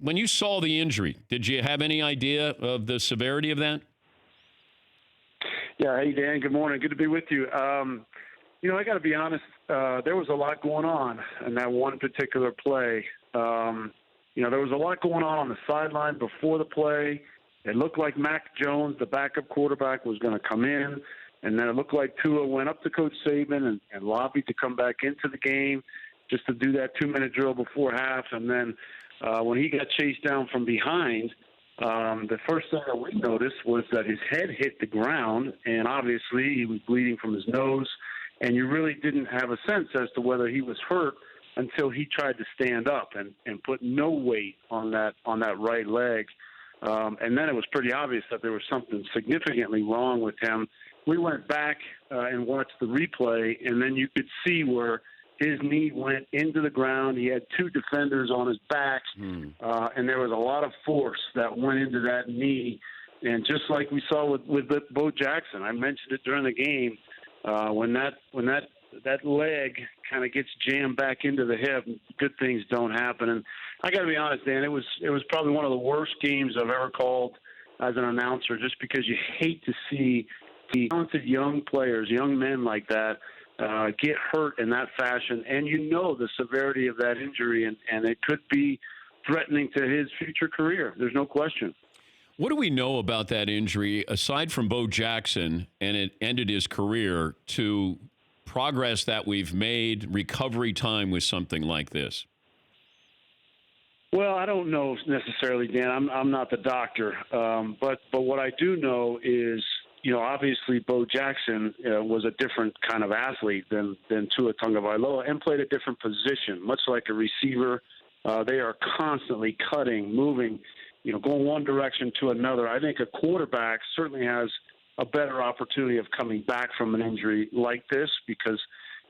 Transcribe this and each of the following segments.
when you saw the injury, did you have any idea of the severity of that? Yeah, hey, Dan, good morning. Good to be with you. I got to be honest, there was a lot going on in that one particular play. There was a lot going on the sideline before the play. It looked like Mac Jones, the backup quarterback, was going to come in, and then it looked like Tua went up to Coach Saban and lobbied to come back into the game just to do that 2-minute drill before half. And then when he got chased down from behind, the first thing that we noticed was that his head hit the ground, and obviously he was bleeding from his nose, and you really didn't have a sense as to whether he was hurt until he tried to stand up and put no weight on that right leg. And then it was pretty obvious that there was something significantly wrong with him. We went back and watched the replay, and then you could see where his knee went into the ground. He had two defenders on his back, and there was a lot of force that went into that knee. And just like we saw with Bo Jackson, I mentioned it during the game, when that leg kind of gets jammed back into the hip, good things don't happen. And I got to be honest, Dan, it was probably one of the worst games I've ever called as an announcer, just because you hate to see the talented young players, young men like that, get hurt in that fashion. And the severity of that injury, and it could be threatening to his future career. There's no question. What do we know about that injury, aside from Bo Jackson, and it ended his career, to progress that we've made, recovery time with something like this? Well, I don't know necessarily, Dan. I'm not the doctor, but what I do know is, obviously Bo Jackson was a different kind of athlete than Tua Tagovailoa, and played a different position, much like a receiver. They are constantly cutting, moving, going one direction to another. I think a quarterback certainly has a better opportunity of coming back from an injury like this, because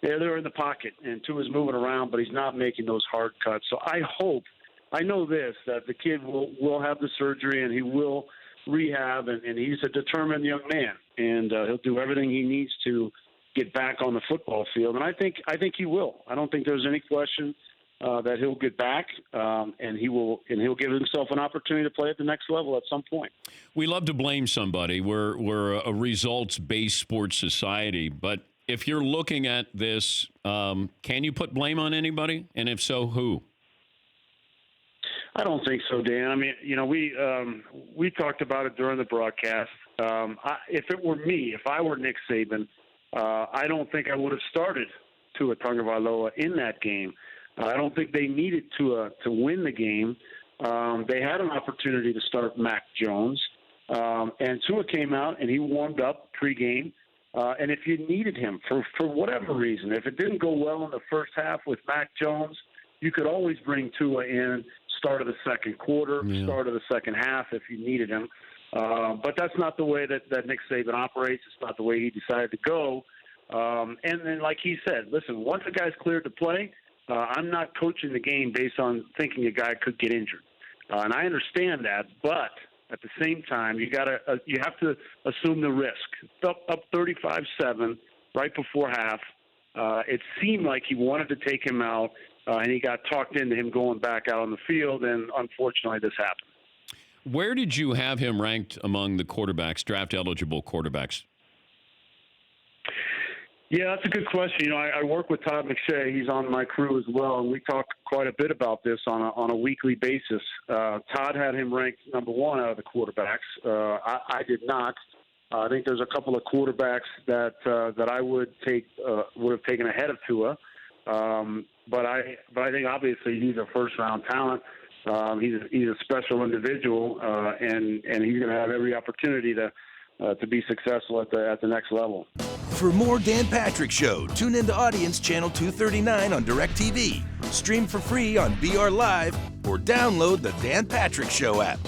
they're in the pocket and Tua's moving around, but he's not making those hard cuts. So I know this, that the kid will have the surgery and he will rehab, and he's a determined young man, and he'll do everything he needs to get back on the football field. And I think he will. I don't think there's any question that he'll get back, and he'll give himself an opportunity to play at the next level at some point. We love to blame somebody. We're a results-based sports society, but if you're looking at this, can you put blame on anybody? And if so, who? I don't think so, Dan. I mean, we talked about it during the broadcast. If it were me, if I were Nick Saban, I don't think I would have started Tua Tagovailoa in that game. I don't think they needed to win the game. They had an opportunity to start Mac Jones, and Tua came out and he warmed up pregame. And if you needed him for whatever reason, if it didn't go well in the first half with Mac Jones, you could always bring Tua in start of the second quarter, start of the second half if you needed him. But that's not the way that Nick Saban operates. It's not the way he decided to go. And then, like he said, listen, once a guy's cleared to play, I'm not coaching the game based on thinking a guy could get injured. And I understand that, but at the same time, you have to assume the risk. Up 35-7 right before half. It seemed like he wanted to take him out, and he got talked into him going back out on the field, and unfortunately this happened. Where did you have him ranked among the quarterbacks, draft-eligible quarterbacks? Yeah, that's a good question. I work with Todd McShay. He's on my crew as well, and we talk quite a bit about this on a weekly basis. Todd had him ranked number one out of the quarterbacks. I did not. I think there's a couple of quarterbacks that I would have taken ahead of Tua. But I think obviously he's a first-round talent. He's a special individual, and he's going to have every opportunity to be successful at the next level. For more Dan Patrick Show, tune into Audience Channel 239 on DirecTV, stream for free on BR Live, or download the Dan Patrick Show app.